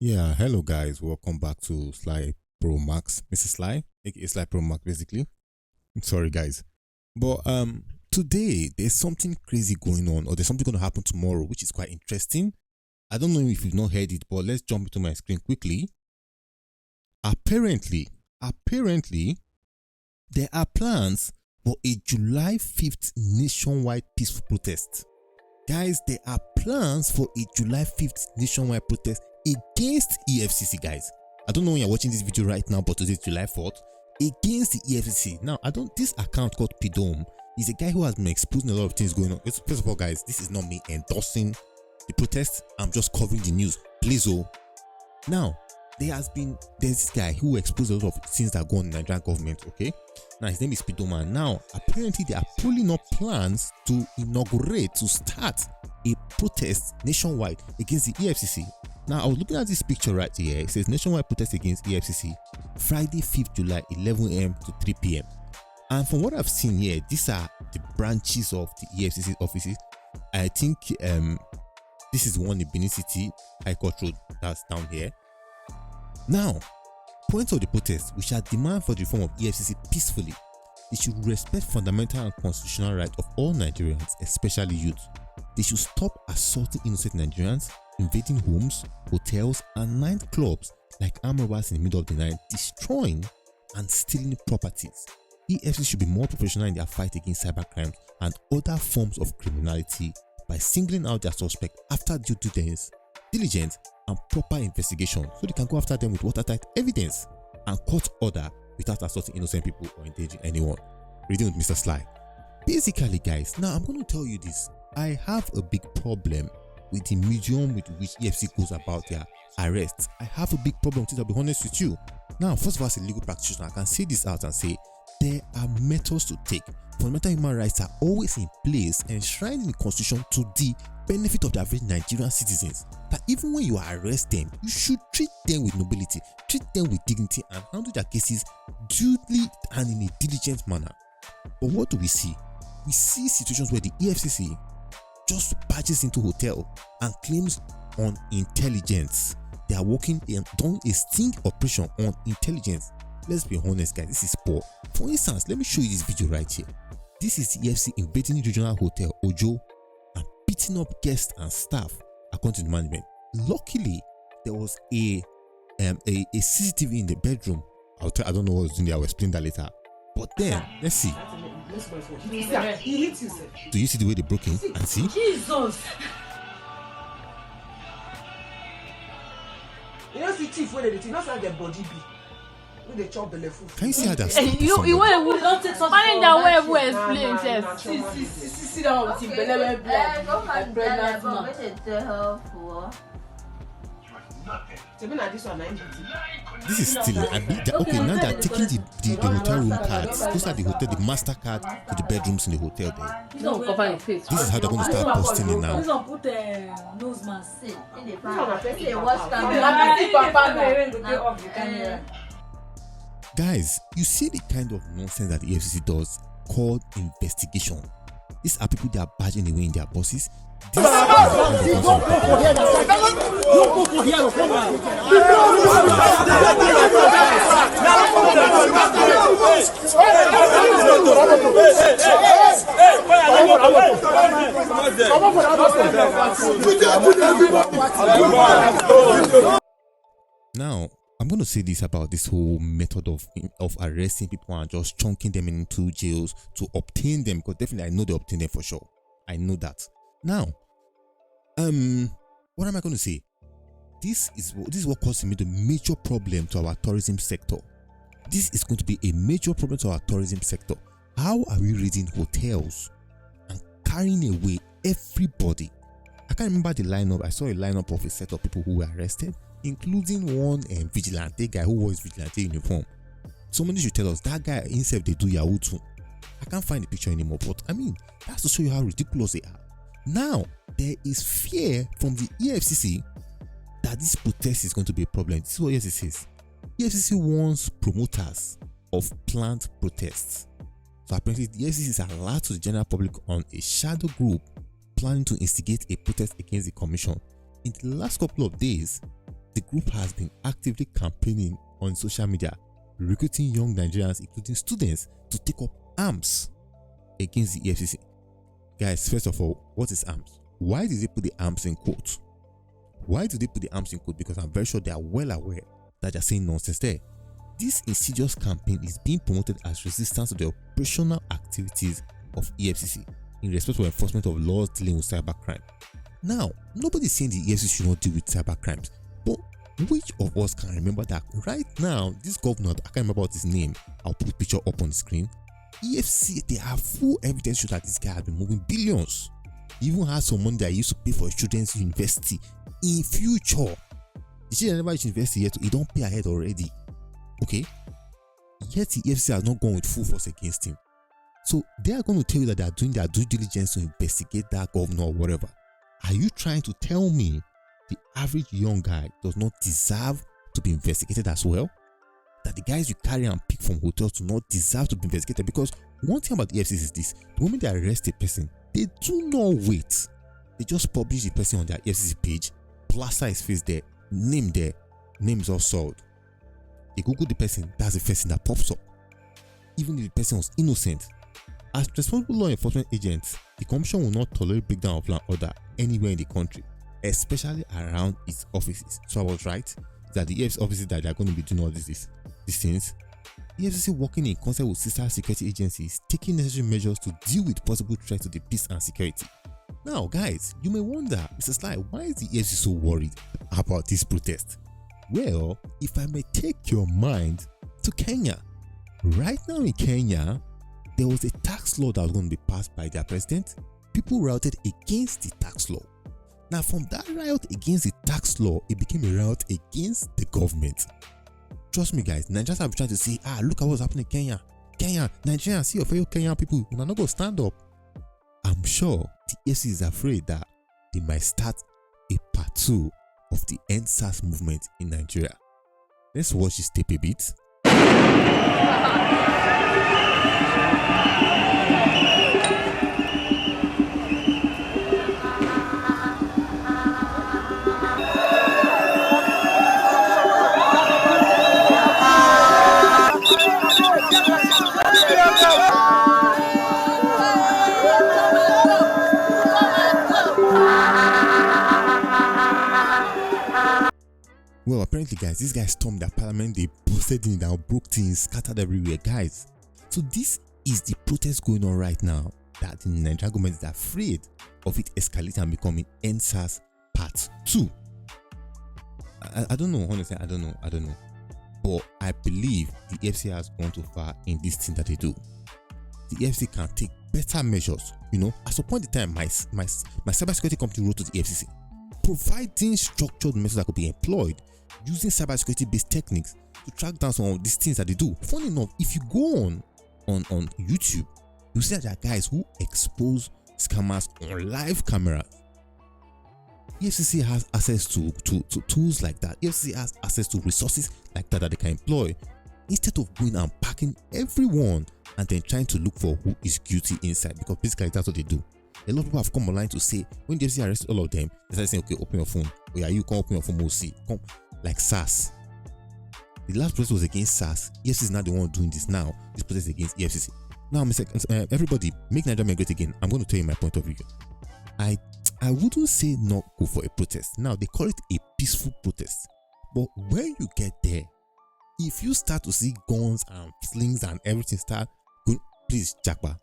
Yeah, hello guys, welcome back to Sly Pro Max. Mr. Sly, aka Sly Pro Max basically. Sorry guys. But today there's something crazy going on, or there's something gonna happen tomorrow, which is quite interesting. I don't know if you've not heard it, but let's jump into my screen quickly. Apparently, there are plans for a July 5th nationwide peaceful protest. Guys, there are plans for a July 5th nationwide protest against EFCC, guys. I don't know when you're watching this video right now, but today is July 4th. Against the EFCC. Now, this account called Pidome is a guy who has been exposing a lot of things going on. First of all, guys, this is not me endorsing the protest. I'm just covering the news. Please, oh. Now, there's this guy who exposed a lot of things that go on in the Nigerian government, okay? Now, his name is Pidoma. Now, apparently, they are pulling up plans to start a protest nationwide against the EFCC. Now, I was looking at this picture right here. It says nationwide protest against EFCC, Friday, 5th July, 11 a.m. to 3 p.m. And from what I've seen here, these are the branches of the EFCC offices. I think this is one in Benin City, High Court Road, that's down here. Now, point of the protest, we shall demand for the reform of EFCC peacefully. They should respect fundamental and constitutional rights of all Nigerians, especially youth. They should stop assaulting innocent Nigerians, invading homes, hotels, and nightclubs like armed robbers in the middle of the night, destroying and stealing properties. EFCC should be more professional in their fight against cybercrime and other forms of criminality by singling out their suspects after due diligence and proper investigation, so they can go after them with watertight evidence and court order without assaulting innocent people or endangering anyone. Reading with Mr. Sly. Basically, guys, now I'm going to tell you this. I have a big problem with the medium with which EFCC goes about their arrests. I have a big problem with it, I'll be honest with you. Now, first of all, as a legal practitioner, I can say this out and say there are methods to take. Fundamental human rights are always in place, enshrined in the constitution to the benefit of the average Nigerian citizens. That even when you arrest them, you should treat them with nobility, treat them with dignity, and handle their cases duly and in a diligent manner. But what do we see? We see situations where the EFCC just barges into hotel and claims on intelligence. They are working and doing a sting operation on intelligence. Let's be honest, guys, this is poor. For instance, let me show you this video right here. This is the EFCC invading the regional hotel Ojo and beating up guests and staff, according to the management. Luckily, there was a CCTV in the bedroom. I don't know what was doing there. I'll explain that later. But then, let's see. Do you see the way they broke in and see? Jesus! You know, see chief where they not like their body be. When they chop the left. Can you see how that's you want to explain sit down with him, pregnant man. This is stealing. Okay, now they're taking the hotel room cards. Those are the master card to the bedrooms in the hotel there. This is how they're going to start posting it now. Guys, you see the kind of nonsense that the EFCC does called investigation. These are people that are barging away in their bosses. Now, I'm going to say this about this whole method of arresting people and just chunking them into jails to obtain them, because definitely I know they obtain them for sure. I know that. Now, what am I going to say? This is what causes me the major problem to our tourism sector. This is going to be a major problem to our tourism sector. How are we raiding hotels and carrying away everybody? I can't remember the lineup. I saw a lineup of a set of people who were arrested, including one vigilante guy who wore his vigilante uniform. Somebody should tell us that guy himself they do Yahoo too. I can't find the picture anymore, but I mean, that's to show you how ridiculous they are. Now, there is fear from the EFCC that this protest is going to be a problem. This is what EFCC says. EFCC warns promoters of planned protests. So apparently, the EFCC is allowed to the general public on a shadow group planning to instigate a protest against the commission. In the last couple of days, the group has been actively campaigning on social media, recruiting young Nigerians, including students, to take up arms against the EFCC. Guys, first of all, what is arms? Why did they put the arms in quotes? Why do they put the arms in quotes? Because I'm very sure they are well aware that they're saying nonsense there. This insidious campaign is being promoted as resistance to the operational activities of EFCC in respect to enforcement of laws dealing with cybercrime. Now, nobody's saying the EFCC should not deal with cybercrimes, but which of us can remember that right now, this governor, I can't remember what his name, I'll put the picture up on the screen. EFCC, they have full evidence to show that this guy has been moving billions. He even has some money that he used to pay for his children's university in future. The children never reach university yet, so he don't pay ahead already. Okay? Yet the EFCC has not gone with full force against him. So they are going to tell you that they are doing their due diligence to investigate that governor or whatever. Are you trying to tell me the average young guy does not deserve to be investigated as well? That the guys you carry and pick from hotels do not deserve to be investigated? Because one thing about the EFCC is this: the moment they arrest a person, they do not wait. They just publish the person on their EFCC page, plaster his face there, name is all sold. They Google the person, that's the first thing that pops up. Even if the person was innocent. As responsible law enforcement agents, the commission will not tolerate breakdown of law and order anywhere in the country, especially around its offices. So I was right that the EFCC offices that they are going to be doing all these things. The EFCC working in concert with sister security agencies, taking necessary measures to deal with possible threats to the peace and security. Now, guys, you may wonder, Mr. Sly, why is the EFCC so worried about this protest? Well, if I may take your mind to Kenya. Right now in Kenya, there was a tax law that was going to be passed by their president. People rioted against the tax law. Now, from that riot against the tax law, it became a riot against the government. Trust me, guys, Nigerians have been trying to say, look at what's happening in Kenya. Nigerians, see your fellow Kenyan people, we're not going to stand up. I'm sure the EFCC is afraid that they might start a part 2 of the End SARS movement in Nigeria. Let's watch this tape a bit. Well, apparently, guys, these guys stormed their parliament, they busted in down, broke things, scattered everywhere, guys. So this is the protest going on right now, that the Nigerian government is afraid of it escalating and becoming End SARS Part 2. I don't know, honestly, I don't know. But I believe the EFCC has gone too far in this thing that they do. The EFCC can take better measures. At some point in time, my cybersecurity company wrote to the EFCC, providing structured methods that could be employed using cybersecurity based techniques to track down some of these things that they do. Funny enough, if you go on YouTube, you see that there are guys who expose scammers on live cameras. EFCC has access to tools like that. EFCC has access to resources like that they can employ, instead of going and packing everyone and then trying to look for who is guilty inside, because basically that's what they do. A lot of people have come online to say, when the EFCC arrested all of them, they started saying, okay, open your phone. Oh yeah, you come open your phone, we'll see. Come, like SARS. The last protest was against SARS. EFCC is not the one doing this now. This protest is against EFCC. Now, everybody, make Nigeria great again. I'm going to tell you my point of view. I wouldn't say not go for a protest. Now, they call it a peaceful protest. But when you get there, if you start to see guns and slings and everything start going, please, Jackba.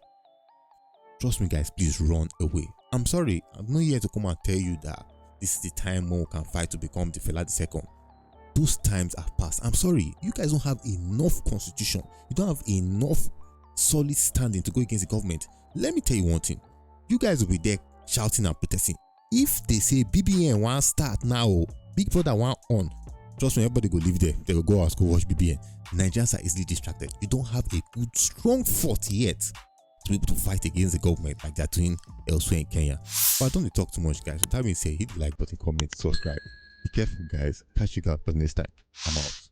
Trust me, guys, please run away. I'm sorry, I'm not here to come and tell you that this is the time when we can fight to become the fella the second. Those times have passed. I'm sorry, you guys don't have enough constitution. You don't have enough solid standing to go against the government. Let me tell you one thing. You guys will be there shouting and protesting. If they say BBN one start now, Big Brother one on, trust me, everybody go live there. They will go out, go watch BBN. Nigerians are easily distracted. You don't have a good, strong fort yet to be able to fight against the government like they're doing elsewhere in Kenya. But I don't talk too much, guys. So that being said, hit the like button, comment, subscribe. Be careful, guys. Catch you guys next time. I'm out.